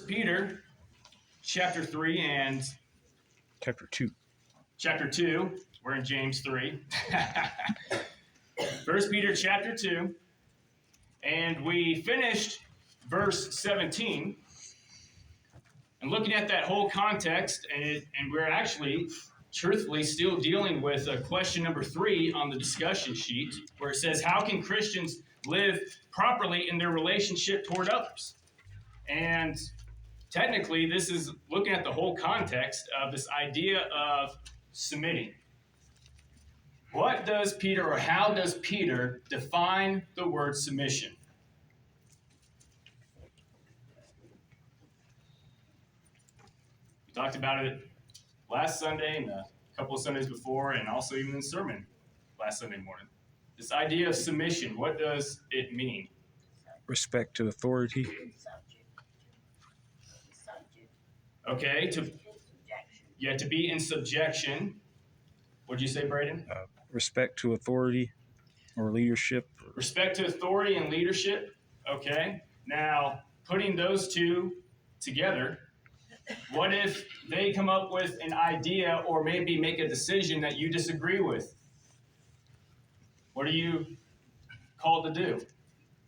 Peter chapter 3 and Chapter 2. chapter 2. We're in James 3. 1 Peter chapter 2. And we finished verse 17. And looking at that whole context, and we're actually, truthfully, still dealing with question number 3 on the discussion sheet, where it says, how can Christians live properly in their relationship toward others? And technically, this is looking at the whole context of this idea of submitting. What does Peter, or how does Peter define the word submission? We talked about it last Sunday and a couple of Sundays before, and also even in the sermon last Sunday morning. This idea of submission, what does it mean? Respect to authority. Okay, to be in subjection. What'd you say, Braden? Respect to authority or leadership. Respect to authority and leadership. Okay. Now, putting those two together, what if they come up with an idea or maybe make a decision that you disagree with? What are you called to do?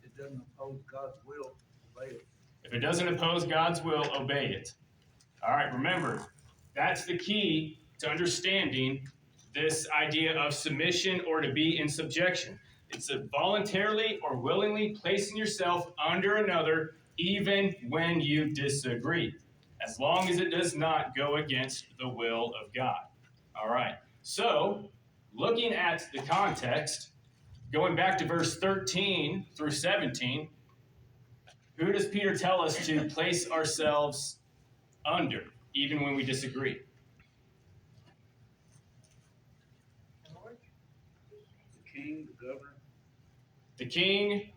It doesn't oppose God's will, obey it. If it doesn't oppose God's will, obey it. All right, remember, that's the key to understanding this idea of submission or to be in subjection. It's a voluntarily or willingly placing yourself under another even when you disagree, as long as it does not go against the will of God. All right, so looking at the context, going back to verse 13 through 17, who does Peter tell us to place ourselves under, even when we disagree? The king, the governor. The king,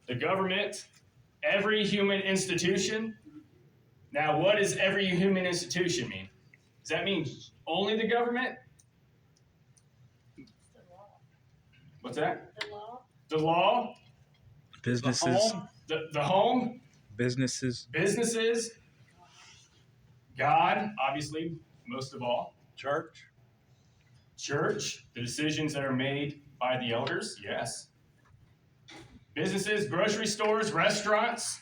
the government, every human institution. Now, what does every human institution mean? Does that mean only the government? The law. What's that? The law. The law? Businesses. The home? Businesses. Businesses? God, obviously, most of all. Church. Church, the decisions that are made by the elders, yes. Businesses, grocery stores, restaurants,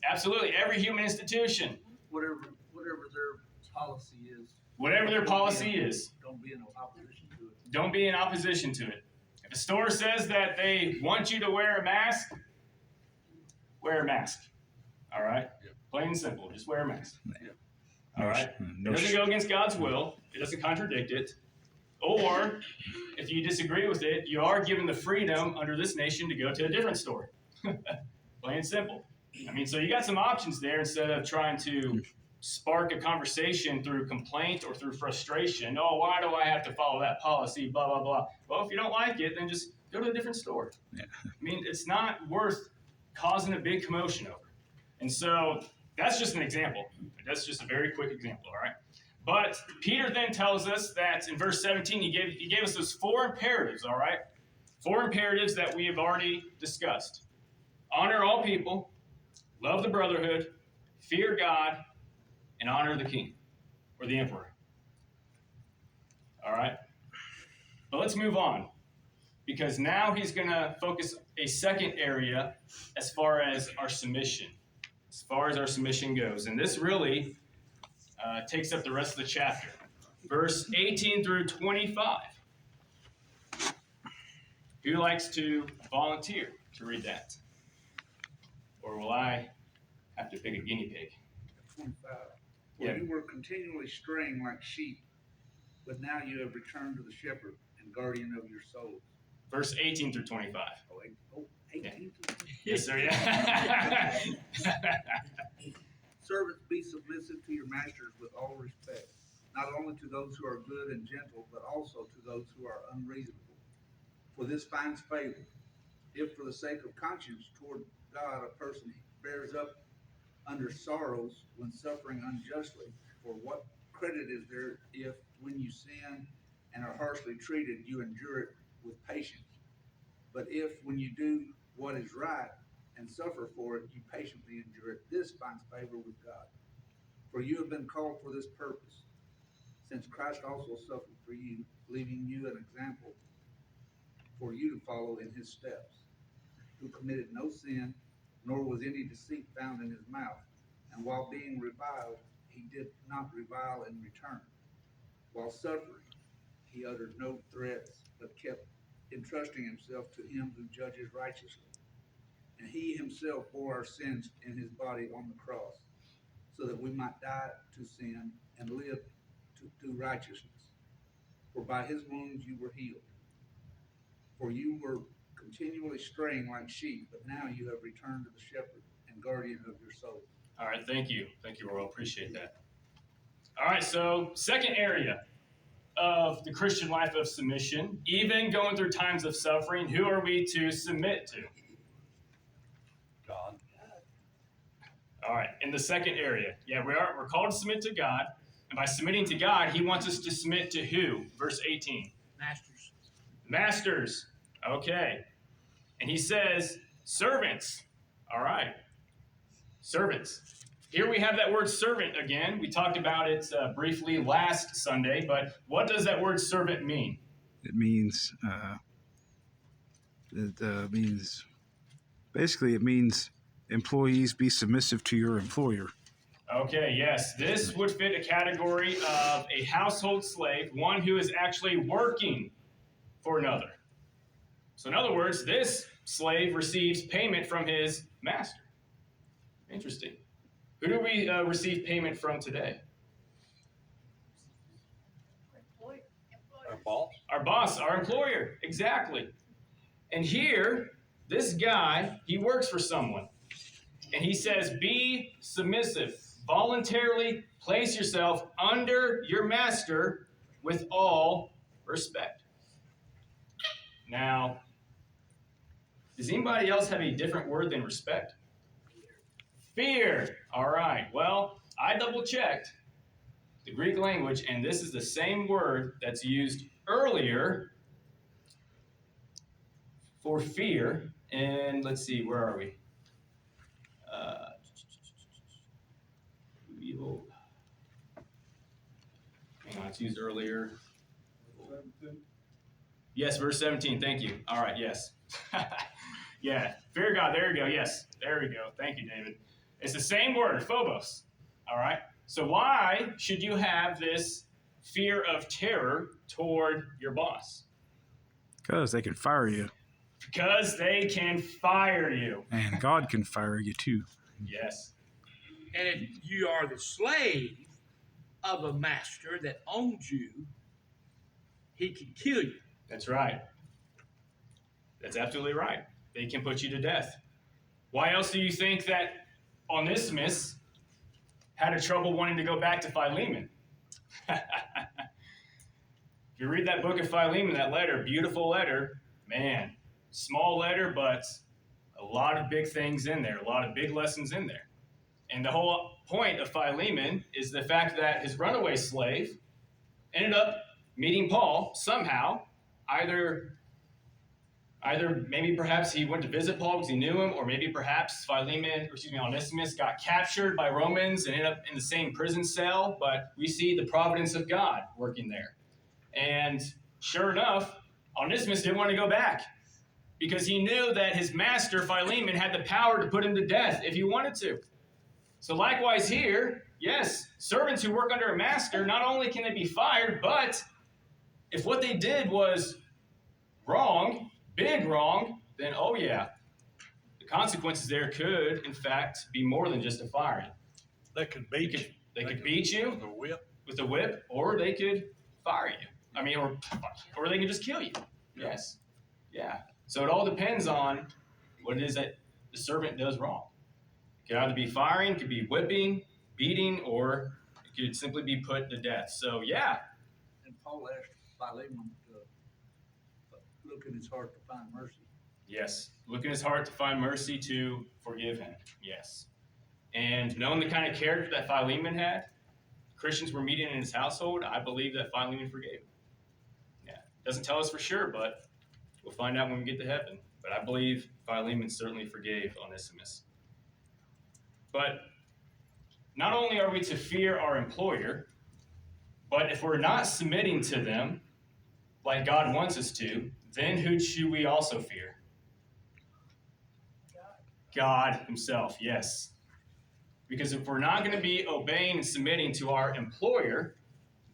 absolutely, every human institution. Whatever their policy is. Whatever their policy is. Don't be in opposition to it. Don't be in opposition to it. If a store says that they want you to wear a mask, wear a mask. All right? Yep. Plain and simple, just wear a mask. Yep. All right? It doesn't go against God's will. It doesn't contradict it. Or, if you disagree with it, you are given the freedom under this nation to go to a different store. Plain and simple. I mean, so you got some options there instead of trying to spark a conversation through complaint or through frustration. Oh, why do I have to follow that policy? Blah, blah, blah. Well, if you don't like it, then just go to a different store. Yeah. I mean, it's not worth causing a big commotion over. And so that's just an example. That's just a very quick example, all right? But Peter then tells us that in verse 17, he gave us those 4 imperatives, all right? 4 imperatives that we have already discussed. Honor all people, love the brotherhood, fear God, and honor the king or the emperor. All right? But let's move on, because now he's going to focus a second area as far as our submission goes. And this really takes up the rest of the chapter. Verse 18 through 25. Who likes to volunteer to read that? Or will I have to pick a guinea pig? 25. Yeah. Well, you were continually straying like sheep, but now you have returned to the shepherd and guardian of your souls. Verse 18 through 25. 18 to 20. Yes, sir, yeah. Servants, be submissive to your masters with all respect, not only to those who are good and gentle, but also to those who are unreasonable. For this finds favor, if for the sake of conscience toward God a person bears up under sorrows when suffering unjustly. For what credit is there if, when you sin and are harshly treated, you endure it with patience? But if, when you do what is right, and suffer for it, you patiently endure it. This finds favor with God. For you have been called for this purpose, since Christ also suffered for you, leaving you an example for you to follow in his steps, who committed no sin, nor was any deceit found in his mouth. And while being reviled, he did not revile in return. While suffering, he uttered no threats, but kept entrusting himself to him who judges righteously. And he himself bore our sins in his body on the cross, so that we might die to sin and live to righteousness. For by his wounds you were healed. For you were continually straying like sheep, but now you have returned to the shepherd and guardian of your soul. All right, thank you. Thank you, Royal. Appreciate that. All right, so second area of the Christian life of submission, even going through times of suffering, who are we to submit to? God. All right, in the second area, we're called to submit to God, and by submitting to God, he wants us to submit to who? Verse 18. Masters. Masters, okay. And he says, servants. All right, servants. Here we have that word servant again. We talked about it briefly last Sunday, but what does that word servant mean? It means basically it means employees be submissive to your employer. Okay, yes, this would fit a category of a household slave, one who is actually working for another. So in other words, this slave receives payment from his master. Interesting. Who do we receive payment from today? Our boss. Our boss, our employer, exactly. And here, this guy, he works for someone. And he says, be submissive. Voluntarily place yourself under your master with all respect. Now, does anybody else have a different word than respect? Fear. All right. Well, I double-checked the Greek language, and this is the same word that's used earlier for fear. And let's see, where are we? Evil. Hang on, it's used earlier. Yes, verse 17. Thank you. All right, yes. Yeah, fear God. There you go. Yes, there we go. Thank you, David. It's the same word, phobos. All right. So why should you have this fear of terror toward your boss? Because they can fire you. Because they can fire you. And God can fire you too. Yes. And if you are the slave of a master that owns you, he can kill you. That's right. That's absolutely right. They can put you to death. Why else do you think that Onesimus had a trouble wanting to go back to Philemon? If you read that book of Philemon, that letter, beautiful letter, man, small letter, but a lot of big things in there, a lot of big lessons in there. And the whole point of Philemon is the fact that his runaway slave ended up meeting Paul somehow, either maybe perhaps he went to visit Paul because he knew him, or maybe perhaps Onesimus got captured by Romans and ended up in the same prison cell, but we see the providence of God working there. And sure enough, Onesimus didn't want to go back because he knew that his master, Philemon, had the power to put him to death if he wanted to. So likewise here, yes, servants who work under a master, not only can they be fired, but if what they did was wrong, big wrong, then oh yeah, the consequences there could, in fact, be more than just a firing. They could beat you. They could beat you with a whip. with a whip, or they could fire you. Or they could just kill you. Yes. Yeah. So it all depends on what it is that the servant does wrong. It could either be firing, could be whipping, beating, or it could simply be put to death. So yeah. And Paul asked Philemon to look in his heart to find mercy. Yes. Look in his heart to find mercy to forgive him. Yes. And knowing the kind of character that Philemon had, Christians were meeting in his household, I believe that Philemon forgave him. Yeah. Doesn't tell us for sure, but we'll find out when we get to heaven. But I believe Philemon certainly forgave Onesimus. But not only are we to fear our employer, but if we're not submitting to them like God wants us to, then who should we also fear? God himself, yes. Because if we're not going to be obeying and submitting to our employer,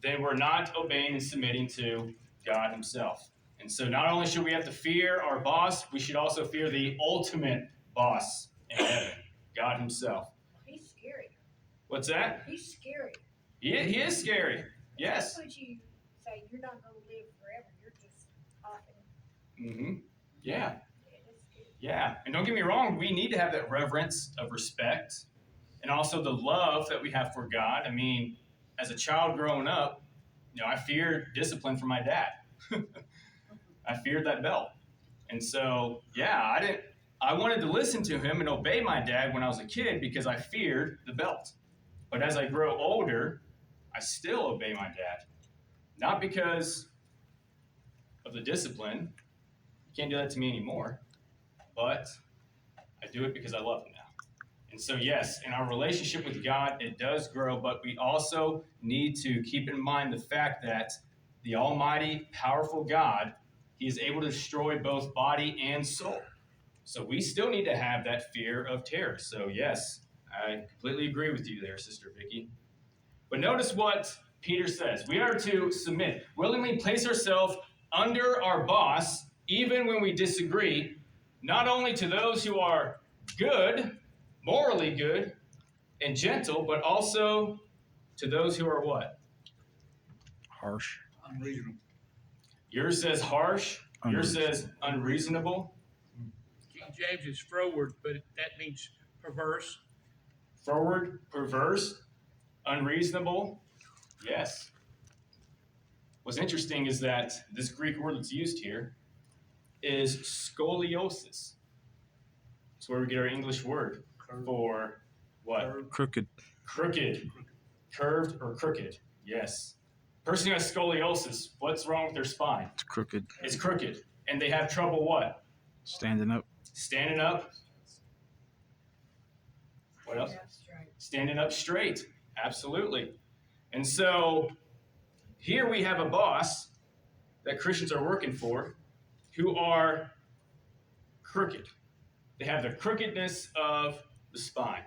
then we're not obeying and submitting to God himself. And so not only should we have to fear our boss, we should also fear the ultimate boss in heaven, God himself. He's scary. What's that? He's scary. He is scary. Yes. That's what you say, you're not going to live forever. You're just often. Mm-hmm. Yeah. That's scary. Yeah. And don't get me wrong, we need to have that reverence of respect and also the love that we have for God. I mean, as a child growing up, I feared discipline from my dad. I feared that belt. And so, yeah, I wanted to listen to him and obey my dad when I was a kid because I feared the belt. But as I grow older, I still obey my dad. Not because of the discipline. You can't do that to me anymore. But I do it because I love him now. And so, yes, in our relationship with God, it does grow, but we also need to keep in mind the fact that the almighty, powerful God, he is able to destroy both body and soul. So we still need to have that fear of terror. So, yes, I completely agree with you there, Sister Vicky. But notice what Peter says. We are to submit, willingly place ourselves under our boss, even when we disagree, not only to those who are good, morally good, and gentle, but also to those who are what? Harsh. Unreasonable. Yours says harsh. Yours says unreasonable. King James is froward, but that means perverse. Forward, perverse, unreasonable. Yes. What's interesting is that this Greek word that's used here is scoliosis. It's where we get our English word for what? Crooked. Crooked. Curved or crooked. Yes. Person who has scoliosis, what's wrong with their spine? It's crooked. It's crooked. And they have trouble what? Standing up. Standing up. What else? Standing up straight. Absolutely. And so here we have a boss that Christians are working for who are crooked. They have the crookedness of the spine.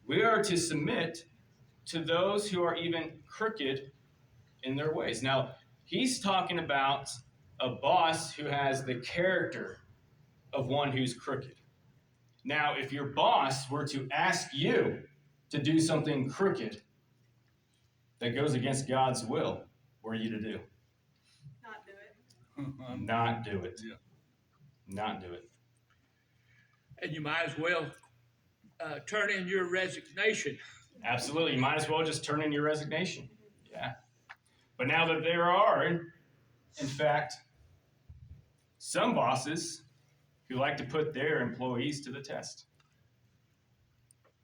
We are to submit to those who are even crooked in their ways. Now, he's talking about a boss who has the character of one who's crooked. Now, if your boss were to ask you to do something crooked that goes against God's will, what are you to do? Not do it. Not do it. Yeah. Not do it. And you might as well turn in your resignation. Absolutely. You might as well just turn in your resignation. Yeah. But now that there are, in fact, some bosses who like to put their employees to the test.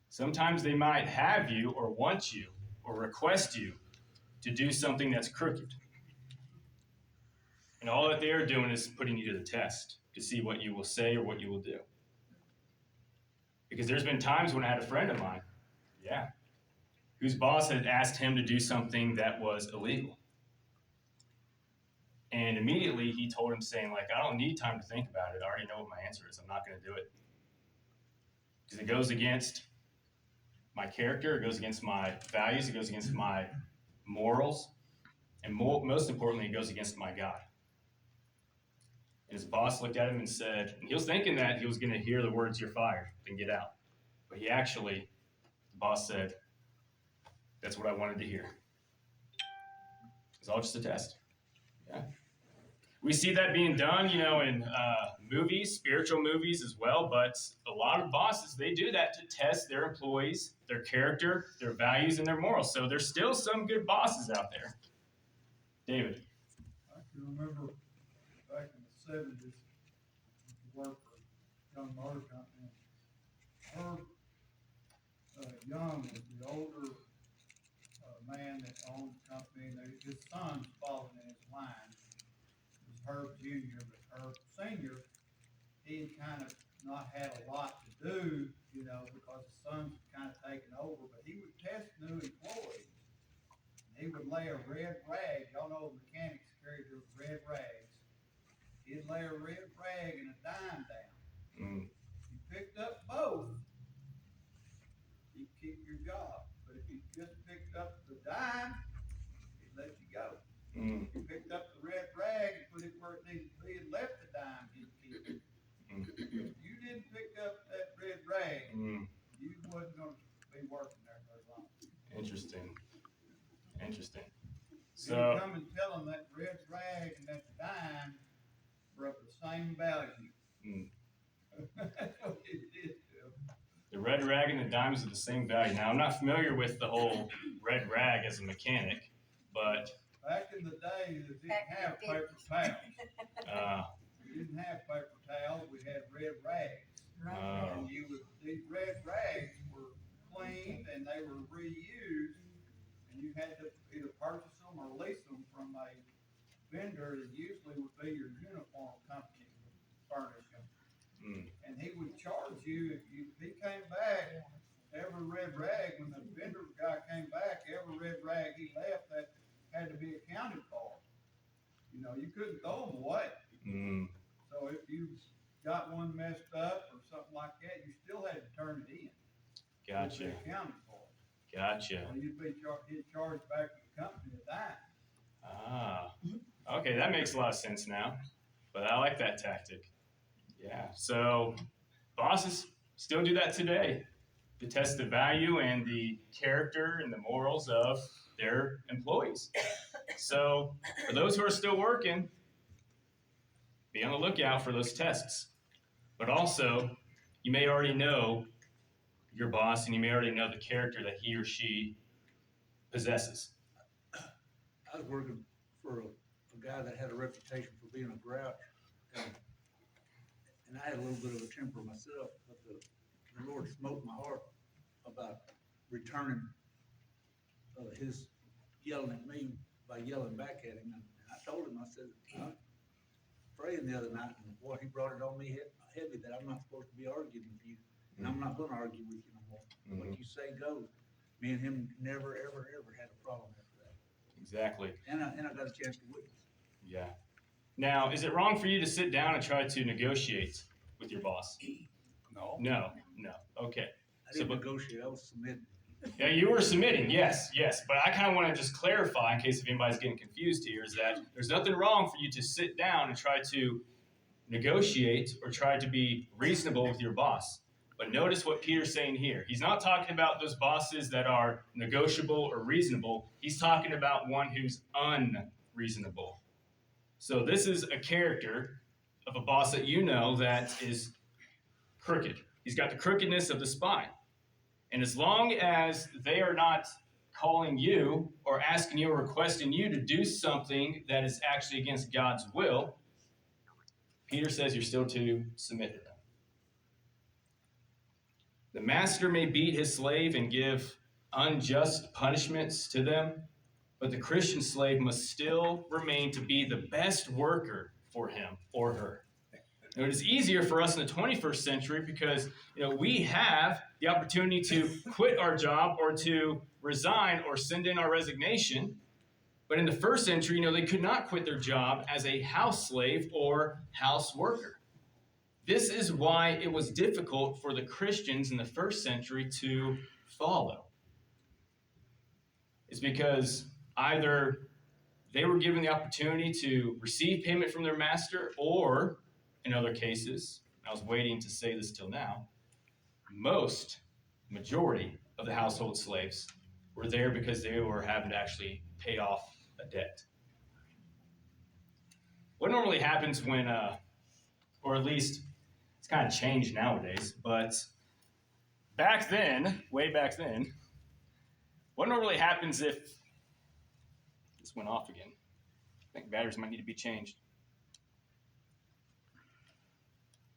Sometimes they might have you or want you or request you to do something that's crooked. And all that they are doing is putting you to the test to see what you will say or what you will do. Because there's been times when I had a friend of mine, whose boss had asked him to do something that was illegal. And immediately he told him, saying, like, I don't need time to think about it. I already know what my answer is. I'm not going to do it. Because it goes against my character. It goes against my values. It goes against my morals. And most importantly, it goes against my God. And his boss looked at him and said, and he was thinking that he was going to hear the words, "You're fired," and get out. But the boss said, "That's what I wanted to hear." It's all just a test. Yeah. We see that being done, in movies, spiritual movies as well, but a lot of bosses, they do that to test their employees, their character, their values, and their morals. So there's still some good bosses out there. David. I can remember back in the 70s, worked for a Young Motor Company. Herb Young was the older man that owned the company, and his sons followed in his line. It was Herb Jr., but Herb Sr. he had kind of not had a lot to do, you know, because his sons had kind of taken over, but he would test new employees. He would lay a red rag, y'all know mechanics carry those red rags. He'd lay a red rag and a dime down. Mm. You picked up both, you keep your job. But if you just picked up the dime, he'd let you go. Mm. If you picked up the red rag and put it where it needed to be and left the dime, he'd keep it. Mm. If you didn't pick up that red rag, Mm. you wasn't gonna be working there very long. Interesting. Interesting. So So, you come and tell them that red rag and that dime were of the same value. Mm. That's what he did to them. the red rag and the dimes are the same value. Now, I'm not familiar with the whole red rag as a mechanic, but Back in the day, they didn't Back in have the paper towels. We didn't have paper towels, we had red rags. Oh. And these red rags were cleaned and they were reused. And you had to either purchase them or lease them from a vendor that usually would be your uniform company would furnish them. Mm. And he would charge you if he came back, every red rag, when the vendor guy came back, every red rag he left that had to be accounted for. You know, you couldn't throw them away. Mm. So if you got one messed up or something like that, you still had to turn it in. Gotcha. To be accounted for. Gotcha. So you'd be charged back to the company a dime. Ah. Okay, that makes a lot of sense now. But I like that tactic. Yeah. So bosses still do that today to test the value and the character and the morals of their employees. So for those who are still working, be on the lookout for those tests. But also, you may already know your boss and you may already know the character that he or she possesses. I was working for a guy that had a reputation for being a grouch. And I had a little bit of a temper myself, but the Lord smote my heart about returning his yelling at me by yelling back at him. And I told him, I said, I'm praying the other night, and boy, he brought it on me heavy that I'm not supposed to be arguing with you. And I'm not gonna argue with you no more. Mhm. What you say goes. Me and him never, ever, ever had a problem after that. Exactly. And I got a chance to witness. Yeah. Now, is it wrong for you to sit down and try to negotiate with your boss? No. No. Okay. I didn't negotiate, I was submitting. Yeah, you were submitting, yes. But I kind of want to just clarify, in case if anybody's getting confused here, is that there's nothing wrong for you to sit down and try to negotiate or try to be reasonable with your boss. But notice what Peter's saying here. He's not talking about those bosses that are negotiable or reasonable. He's talking about one who's unreasonable. So this is a character of a boss that you know that is crooked. He's got the crookedness of the spine. And as long as they are not calling you or asking you or requesting you to do something that is actually against God's will, Peter says you're still to submit to them. The master may beat his slave and give unjust punishments to them, but the Christian slave must still remain to be the best worker for him or her. Now, it is easier for us in the 21st century because we have the opportunity to quit our job or to resign or send in our resignation. But in the first century, they could not quit their job as a house slave or house worker. This is why it was difficult for the Christians in the first century to follow. It's because either they were given the opportunity to receive payment from their master, or in other cases, I was waiting to say this till now, majority of the household slaves were there because they were having to actually pay off a debt. What normally happens when, or at least it's kind of changed nowadays, but back then, way back then, what normally happens if this went off again? I think batteries might need to be changed.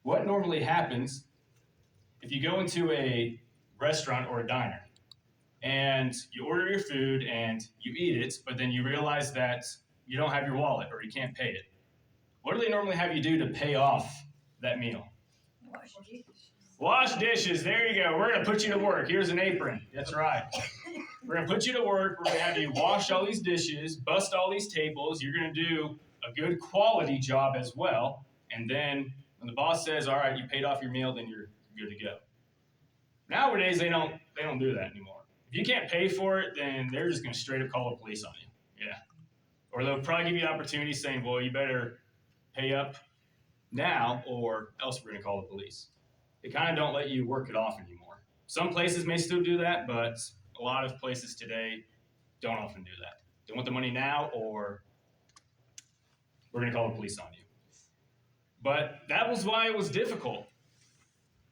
What normally happens if you go into a restaurant or a diner and you order your food and you eat it, but then you realize that you don't have your wallet or you can't pay it? What do they normally have you do to pay off that meal? Wash dishes. Wash dishes. There you go. We're going to put you to work. Here's an apron. That's right. We're going to put you to work. We're going to have you wash all these dishes, bust all these tables. You're going to do a good quality job as well. And then when the boss says, all right, you paid off your meal, then you're good to go. Nowadays, they don't do that anymore. If you can't pay for it, then they're just going to straight up call the police on you. Yeah. Or they'll probably give you an opportunity saying, well, you better pay up now or else we're going to call the police. They kind of don't let you work it off anymore. Some places may still do that, but a lot of places today don't often do that. They want the money now or we're going to call the police on you. But that was why it was difficult.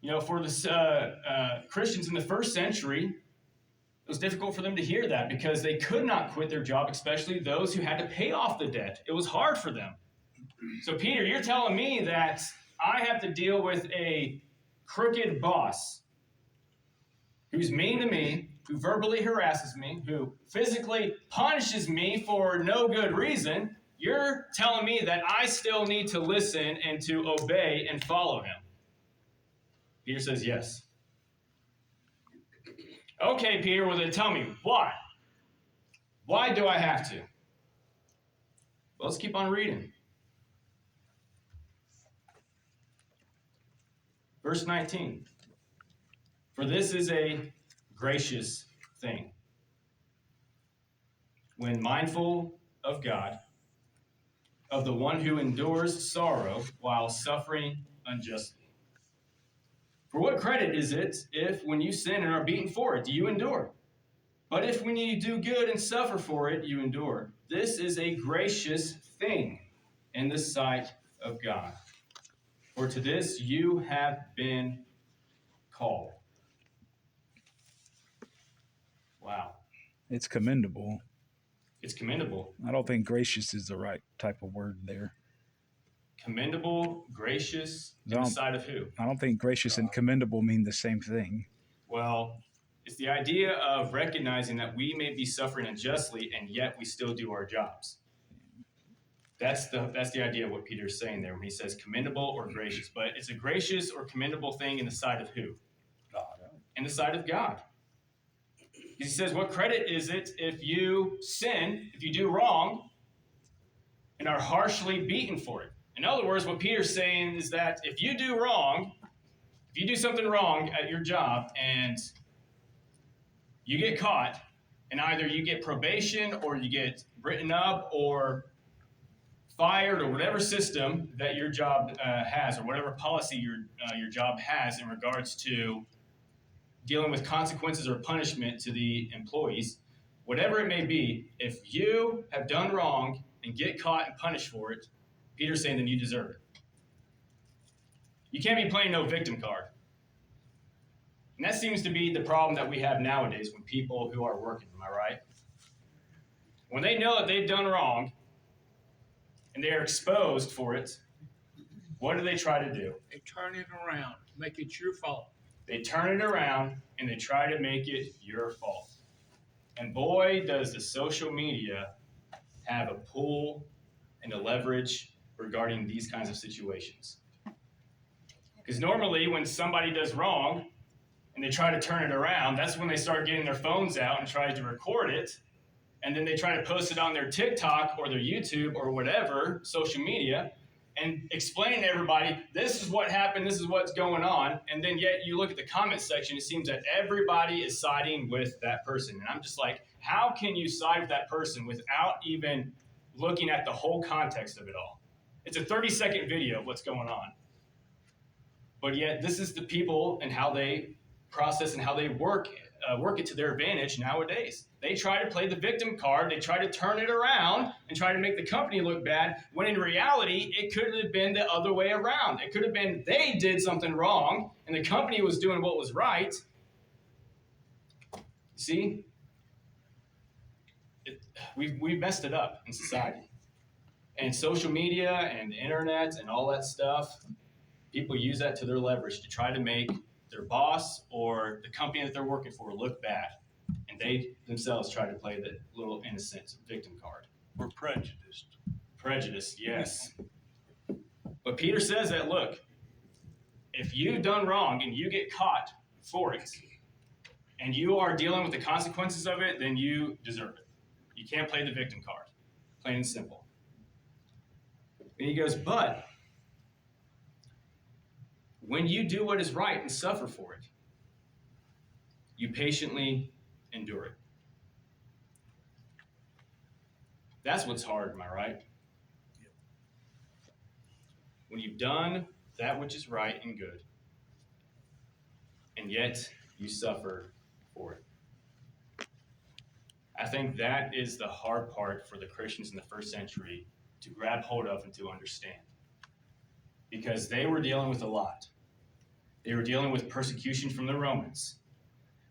You know, for the Christians in the first century, it was difficult for them to hear that because they could not quit their job, especially those who had to pay off the debt. It was hard for them. So, Peter, you're telling me that I have to deal with a crooked boss who's mean to me, who verbally harasses me, who physically punishes me for no good reason. You're telling me that I still need to listen and to obey and follow him. Peter says, yes. Okay, Peter, well then tell me, why? Why do I have to? Well, let's keep on reading. Verse 19. For this is a gracious thing, when mindful of God, of the one who endures sorrow while suffering unjustly. For what credit is it if when you sin and are beaten for it, you endure? But if when you do good and suffer for it, you endure. This is a gracious thing in the sight of God. For to this you have been called. Wow. It's commendable. It's commendable. I don't think gracious is the right type of word there. Commendable, gracious, in the sight of who? I don't think gracious and commendable mean the same thing. Well, it's the idea of recognizing that we may be suffering unjustly and yet we still do our jobs. That's the idea of what Peter's saying there when he says commendable or gracious. But it's a gracious or commendable thing in the sight of who? God. In the sight of God. He says, what credit is it if you sin, if you do wrong, and are harshly beaten for it? In other words, what Peter's saying is that if you do wrong, if you do something wrong at your job and you get caught, and either you get probation or you get written up or fired or whatever system that your job has or whatever policy your job has in regards to dealing with consequences or punishment to the employees, whatever it may be, if you have done wrong and get caught and punished for it, Peter's saying then you deserve it. You can't be playing no victim card. And that seems to be the problem that we have nowadays when people who are working, am I right? When they know that they've done wrong and they are exposed for it, what do they try to do? They turn it around, make it your fault. They turn it around and they try to make it your fault. And boy, does the social media have a pull and a leverage regarding these kinds of situations. Because normally when somebody does wrong and they try to turn it around, that's when they start getting their phones out and try to record it. And then they try to post it on their TikTok or their YouTube or whatever, social media, and explain to everybody, this is what happened, this is what's going on. And then yet you look at the comment section, it seems that everybody is siding with that person. And I'm just like, how can you side with that person without even looking at the whole context of it all? It's a 30-second video of what's going on. But yet this is the people and how they process and how they work it to their advantage nowadays. They try to play the victim card. They try to turn it around and try to make the company look bad, when in reality, it could have been the other way around. It could have been they did something wrong and the company was doing what was right. See? We've messed it up in society. And social media and the internet and all that stuff, people use that to their leverage to try to make their boss or the company that they're working for look bad. And they themselves try to play the little innocent victim card. We're prejudiced. Prejudice, yes. But Peter says that, look, if you've done wrong and you get caught for it, and you are dealing with the consequences of it, then you deserve it. You can't play the victim card. Plain and simple. And he goes, but when you do what is right and suffer for it, you patiently endure it. That's what's hard, am I right? When you've done that which is right and good, and yet you suffer for it. I think that is the hard part for the Christians in the first century to grab hold of and to understand. Because they were dealing with a lot. They were dealing with persecution from the Romans.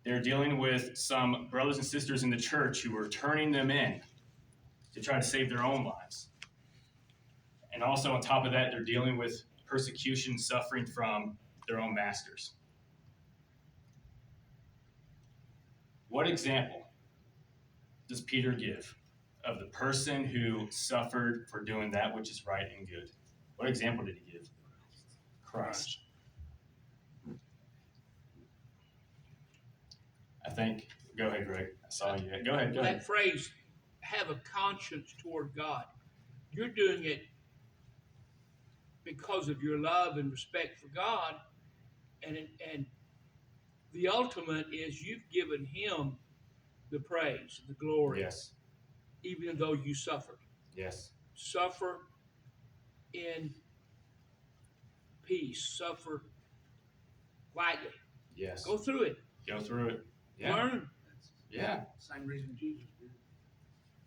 They were dealing with some brothers and sisters in the church who were turning them in to try to save their own lives. And also on top of that, they're dealing with persecution, suffering from their own masters. What example does Peter give of the person who suffered for doing that which is right and good? What example did he give? Christ. I think, go ahead, Greg. I saw you. Go ahead. That phrase, have a conscience toward God. You're doing it because of your love and respect for God, and the ultimate is you've given Him the praise, the glory, Yes. even though you suffered. Yes. Suffer in peace. Suffer quietly. Yes. Go through it. Go through it. Yeah. Learn. Yeah. Same reason Jesus did.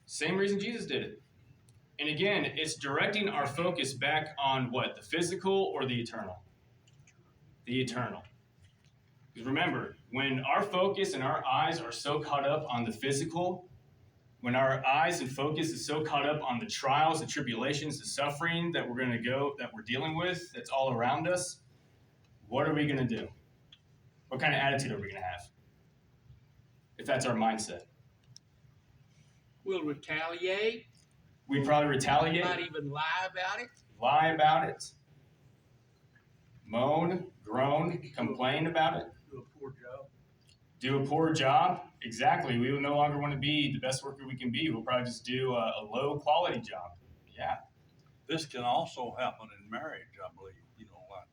Same reason Jesus did it. And again, it's directing our focus back on what? The physical or the eternal? The eternal. Because remember, when our focus and our eyes are so caught up on the physical, when our eyes and focus is so caught up on the trials, the tribulations, the suffering that we're dealing with, that's all around us, what are we going to do? What kind of attitude are we going to have? If that's our mindset. We'll retaliate. We probably retaliate. Not even lie about it. Lie about it. Moan, groan, complain about it. Do a poor job. Do a poor job. Exactly. We will no longer want to be the best worker we can be. We'll probably just do a low quality job. Yeah. This can also happen in marriage, I believe. Like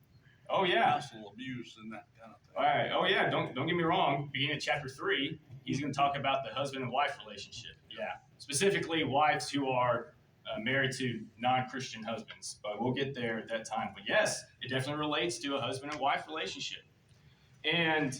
Oh yeah. spousal abuse and that kind of thing. All right. Oh yeah. Don't get me wrong. Beginning of chapter 3, he's going to talk about the husband and wife relationship. Yeah. Specifically, wives who are married to non-Christian husbands. But we'll get there at that time. But yes, it definitely relates to a husband and wife relationship. And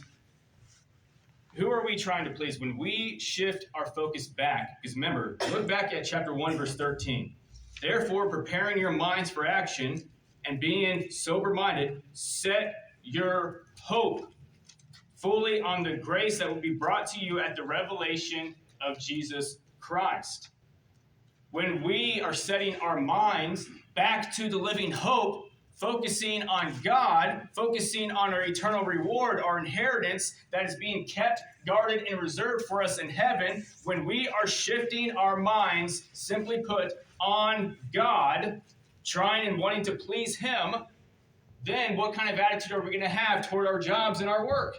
who are we trying to please? When we shift our focus back, because remember, look back at chapter 1, verse 13. Therefore, preparing your minds for action and being sober-minded, set your hope fully on the grace that will be brought to you at the revelation of Jesus Christ. When we are setting our minds back to the living hope, focusing on God, focusing on our eternal reward, our inheritance that is being kept, guarded, and reserved for us in heaven, when we are shifting our minds, simply put, on God, trying and wanting to please Him, then what kind of attitude are we going to have toward our jobs and our work?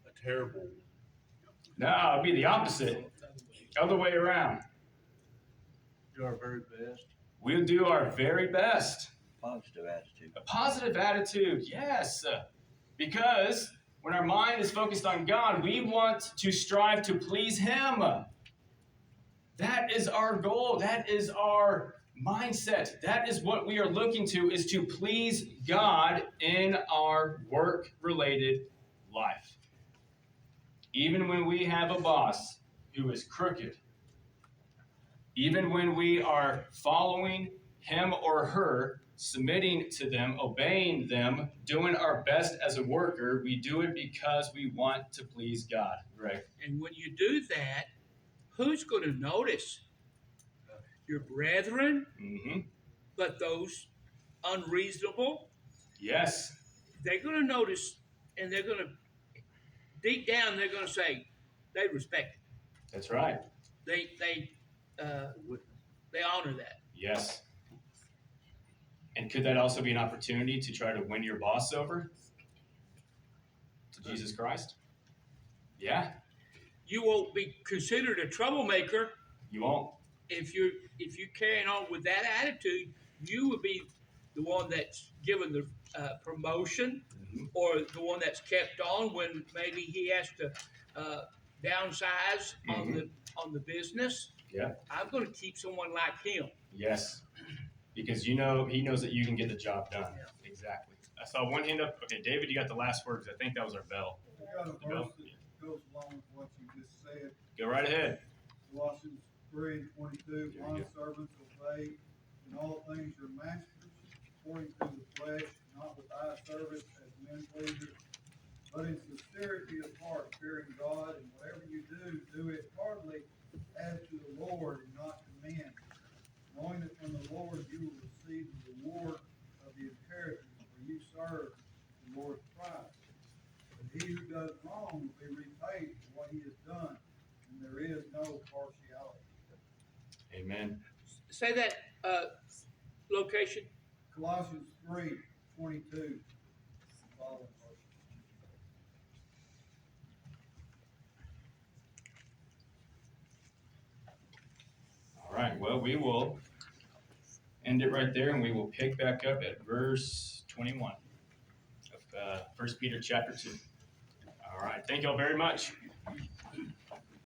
A terrible. No, it'd be the opposite. Other way around. Do our very best. We'll do our very best. Positive attitude. A positive attitude, yes. Because when our mind is focused on God, we want to strive to please Him. That is our goal. That is our mindset. That is what we are looking to, is to please God in our work-related life. Even when we have a boss who is crooked, even when we are following him or her, submitting to them, obeying them, doing our best as a worker, we do it because we want to please God. Greg? And when you do that, who's going to notice? Your brethren, Mm-hmm. but those unreasonable, Yes. they're going to notice, and they're going to, deep down, they're going to say, they respect it. That's right. They honor that. Yes. And could that also be an opportunity to try to win your boss over to Jesus Christ? Yeah, You won't be considered a troublemaker you won't. if you're carrying on with that attitude. You would be the one that's given the promotion, Mhm. or the one that's kept on when maybe he has to downsize on the business. Yeah. I'm going to keep someone like him. Yes, because he knows that you can get the job done. Yeah. Exactly. I saw one hand up. Okay, David, you got the last words. I think that was our bell. We got a The bell? verse that goes along with what you just said. Go right ahead. Colossians 3:22, There you go. bondservants, obey in all things your masters, according to the flesh, not with eye service as men pleasers, but in sincerity of heart, fearing God, and whatever you do, do it heartily as to the Lord and not to men, knowing that from the Lord you will receive the reward of the inheritance, for you serve the Lord Christ. But he who does wrong will be repaid for what he has done, and there is no partiality. Amen. Say that location. Colossians 3:22. Following verse. All right. Well, we will end it right there, and we will pick back up at verse 21 of 1 Peter chapter 2. All right. Thank you all very much.